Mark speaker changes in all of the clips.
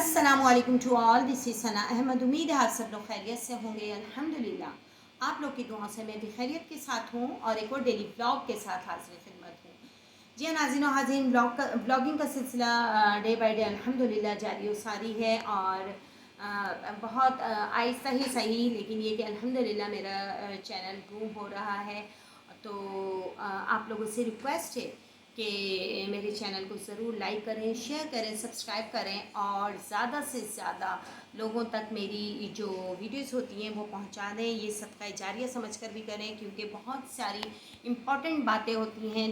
Speaker 1: अस्सलाम वालेकुम to all, this is सना अहमद। उम्मीद है आप सब लोग खैरियत से होंगे। अल्हम्दुलिल्लाह आप लोग की दुआ से मैं भी खैरियत के साथ हूँ और एक और डेली ब्लॉग के साथ हाजिर खिदमत हूँ। जी हाँ नाज़रीन और हाज़रीन, ब्लॉगिंग का सिलसिला डे बाय डे अल्हम्दुलिल्लाह जारी व सारी है और बहुत आहिस्ता ही सही, लेकिन ये कि अल्हम्दुलिल्लाह मेरा चैनल ग्रो हो रहा है। तो आप लोगों से रिक्वेस्ट है कि मेरे चैनल को ज़रूर लाइक करें, शेयर करें, सब्सक्राइब करें और ज़्यादा से ज़्यादा लोगों तक मेरी जो वीडियोस होती हैं वो पहुंचा दें। ये सदका जारिया समझकर भी करें, क्योंकि बहुत सारी इम्पॉर्टेंट बातें होती हैं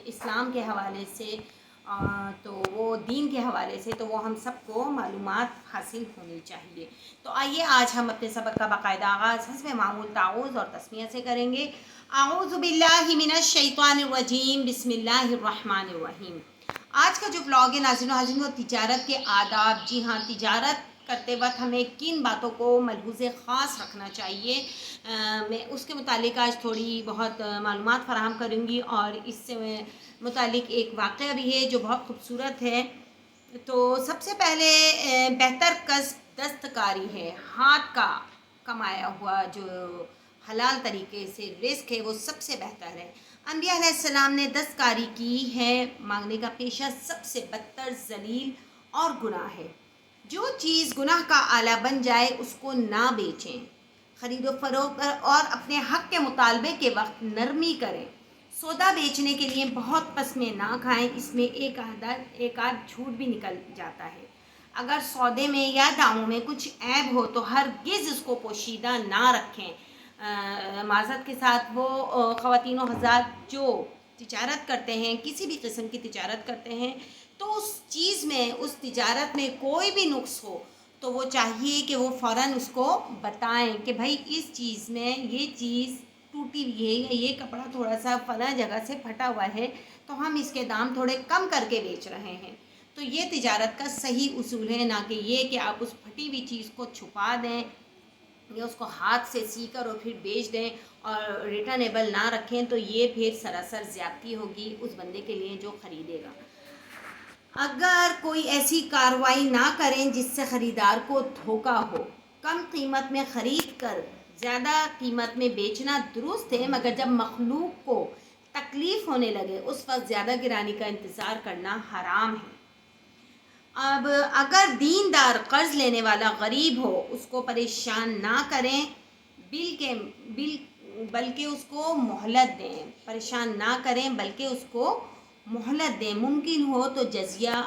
Speaker 1: इस्लाम के हवाले से, तो वो दीन के हवाले से, तो वो हम सबको मालूमात हासिल होनी चाहिए। तो आइए आज हम अपने सबक का बाकायदा आगाज़ हस्ब मामूल ताऊज़ और तस्मिया से करेंगे। आऊज़ु बिल्लाहि मिनश शैतानिर रजीम, बिस्मिल्लाहिर रहमानिर रहीम। आज का जो व्लॉग है नाज़रीन हाज़रीन, वो तिजारत के आदाब। जी हाँ, तिजारत करते वक्त हमें किन बातों को मलहूज़े ख़ास रखना चाहिए, मैं उसके मुतालिक आज थोड़ी बहुत मालूमात फ़राहम करूँगी। और इससे मुतालिक एक वाक़या भी है जो बहुत खूबसूरत है। तो सबसे पहले बेहतर कस्ब दस्तकारी है, हाथ का कमाया हुआ जो हलाल तरीके से रिस्क है वो सबसे बेहतर है। अंबिया अलैहिस्सलाम ने दस्तकारी की है। मांगने का पेशा सबसे बदतर, जलील और गुनाह है। जो चीज़ गुनाह का आला बन जाए उसको ना बेचें, ख़रीदो फरोख्त और अपने हक़ के मुतालबे के वक्त नरमी करें। सौदा बेचने के लिए बहुत पस्में ना खाएं, इसमें एक आध झूठ भी निकल जाता है। अगर सौदे में या दामों में कुछ ऐब हो तो हरगिज़ उसको पोशीदा ना रखें। माज़रत के साथ वो ख़वातीन व हज़रात जो तिजारत करते हैं, किसी भी किस्म की तिजारत करते हैं, तो उस चीज़ में, उस तिजारत में कोई भी नुक्स हो तो वो चाहिए कि वो फ़ौरन उसको बताएं कि भाई इस चीज़ में ये चीज़ टूटी हुई है या ये कपड़ा थोड़ा सा फला जगह से फटा हुआ है, तो हम इसके दाम थोड़े कम करके बेच रहे हैं। तो ये तिजारत का सही उसूल है, ना कि ये कि आप उस फटी हुई चीज़ को छुपा दें या उसको हाथ से सीकर और फिर बेच दें और रिटर्नेबल ना रखें। तो ये फिर सरासर ज़्यादती होगी उस बंदे के लिए जो ख़रीदेगा। अगर कोई ऐसी कार्रवाई ना करें जिससे ख़रीदार को धोखा हो। कम कीमत में ख़रीद कर ज़्यादा कीमत में बेचना दुरुस्त है, मगर जब मखलूक को तकलीफ़ होने लगे उस वक्त ज़्यादा गिरानी का इंतज़ार करना हराम है। अब अगर दीनदार कर्ज़ लेने वाला गरीब हो उसको परेशान ना करें, बल्कि उसको मोहलत दें। परेशान ना करें बल्कि उसको मोहलत दें। मुमकिन हो तो जजिया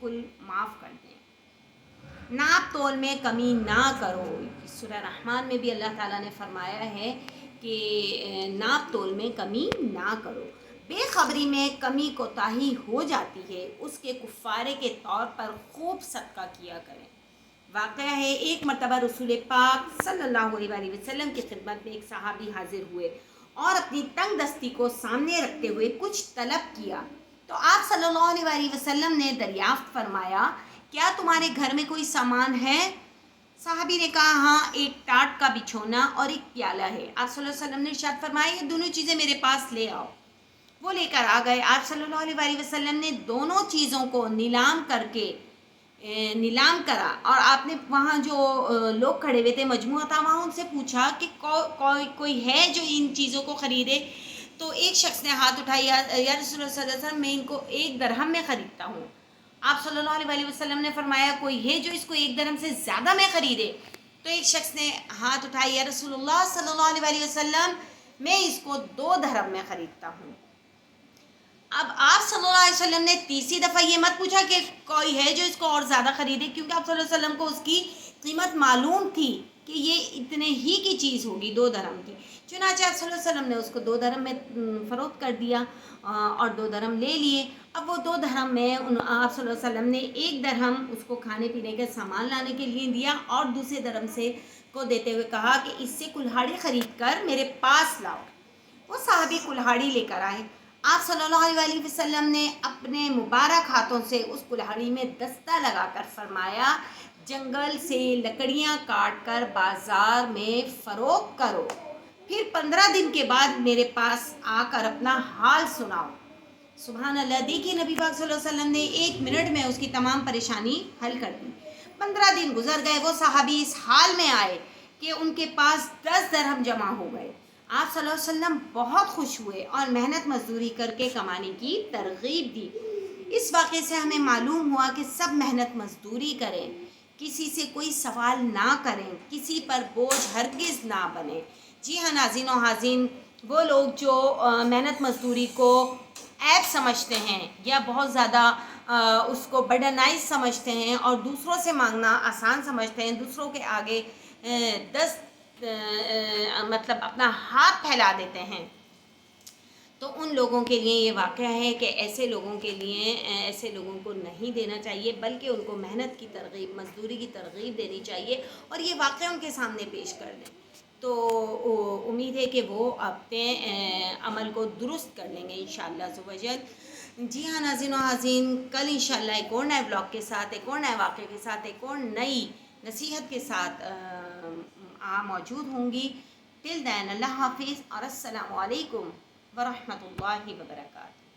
Speaker 1: कुल माफ़ कर दें। नाप तोल में कमी ना करो। सूरह रहमान में भी अल्लाह ताला ने फरमाया है कि नाप तोल में कमी ना करो। बेखबरी में कमी कोताही हो जाती है, उसके कुफ़ारे के तौर पर खूब सदका किया करें। वाक़या है, एक मरतबा रसूल पाक सल्लल्लाहु अलैहि वसल्लम की खिदमत में एक सहाबी हाजिर हुए और अपनी तंग दस्ती को सामने रखते हुए कुछ तलब किया। तो आप सल्लल्लाहु अलैहि वसल्लम ने दरियाफ्त फरमाया, क्या तुम्हारे घर में कोई सामान है? साहबी ने कहा, हाँ, एक टाट का बिछोना और एक प्याला है। आप सल्लल्लाहु अलैहि वसल्लम ने इरशाद फरमाया, ये दोनों चीज़ें मेरे पास ले आओ। वो लेकर आ गए। आप सल्लल्लाहु अलैहि वसल्लम ने दोनों चीज़ों को नीलाम करके नीलाम करा और आपने वहाँ जो लोग खड़े हुए थे, मजमूआ था, वहाँ उनसे पूछा कि कोई है जो इन चीज़ों को ख़रीदे? तो एक शख्स ने हाथ उठाई, या रसूलुल्लाह सल्लल्लाहु अलैहि वसल्लम, मैं इनको एक दरहम में ख़रीदता हूँ। आप सल्लल्लाहु अलैहि वसल्लम ने फरमाया, कोई है जो इसको एक दरहम से ज़्यादा में ख़रीदे? तो एक शख्स ने हाथ उठाई, या रसूलुल्लाह सल्लल्लाहु अलैहि वसल्लम, मैं इसको 2 दरहम में ख़रीदता हूँ। अब आप सल्लल्लाहु अलैहि वसल्लम ने तीसरी दफ़ा ये मत पूछा कि कोई है जो इसको और ज़्यादा ख़रीदे, क्योंकि आप सल्लल्लाहु अलैहि वसल्लम को उसकी कीमत मालूम थी कि ये इतने ही की चीज़ होगी, 2 दरहम की। चुनांचे आप सल्लल्लाहु अलैहि वसल्लम ने उसको 2 दरहम में फ़रोख्त कर दिया और 2 दरहम ले लिए। अब वो 2 दरहम में आप सल्लल्लाहु अलैहि वसल्लम ने 1 दरहम उसको खाने पीने का सामान लाने के लिए दिया और दूसरे दरहम से को देते हुए कहा कि इससे कुल्हाड़ी ख़रीद कर मेरे पास लाओ। वो साहबी कुल्हाड़ी लेकर आए। आप सल्लल्लाहु अलैहि वसल्लम ने अपने मुबारक हाथों से उस कुल्हाड़ी में दस्ता लगाकर फरमाया, जंगल से लकड़ियाँ काट कर बाज़ार में फ़रोख्त करो, फिर 15 दिन के बाद मेरे पास आकर अपना हाल सुनाओ। सुभान अल्लाह। देखिए, नबी पाक सल्लल्लाहु अलैहि वसल्लम ने 1 मिनट में उसकी तमाम परेशानी हल कर दी। 15 दिन गुजर गए, वो सहाबी इस हाल में आए कि उनके पास 10 दरहम जमा हो गए। आप सल्लल्लाहु अलैहि वसल्लम बहुत खुश हुए और मेहनत मजदूरी करके कमाने की तरगीब दी। इस वाक़े से हमें मालूम हुआ कि सब मेहनत मजदूरी करें, किसी से कोई सवाल ना करें, किसी पर बोझ हरगिज़ ना बने। जी हाँ नाज़रीन और हाज़रीन, वो लोग जो मेहनत मजदूरी को ऐप समझते हैं या बहुत ज़्यादा उसको बर्डनाइज समझते हैं और दूसरों से मांगना आसान समझते हैं, दूसरों के आगे मतलब अपना हाथ फैला देते हैं, तो उन लोगों के लिए ये वाक़या है कि ऐसे लोगों के लिए ऐसे लोगों को नहीं देना चाहिए, बल्कि उनको मेहनत की तरग़ीब, मज़दूरी की तरग़ीब देनी चाहिए और ये वाक़या उनके सामने पेश कर दें। तो उम्मीद है कि वो अपने अमल को दुरुस्त कर लेंगे इंशाअल्लाह अज़्ज़ व जल। जी हाँ नाज़रीन और हाज़रीन, कल इंशाअल्लाह एक और नए ब्लॉग के साथ, एक और नए वाक़े के साथ, एक और नई नसीहत के साथ मौजूद होंगी। टिल दैन अल्लाह हाफ़िज़ और अस्सलामु अलैकुम व रहमतुल्लाहि व बरकातहू।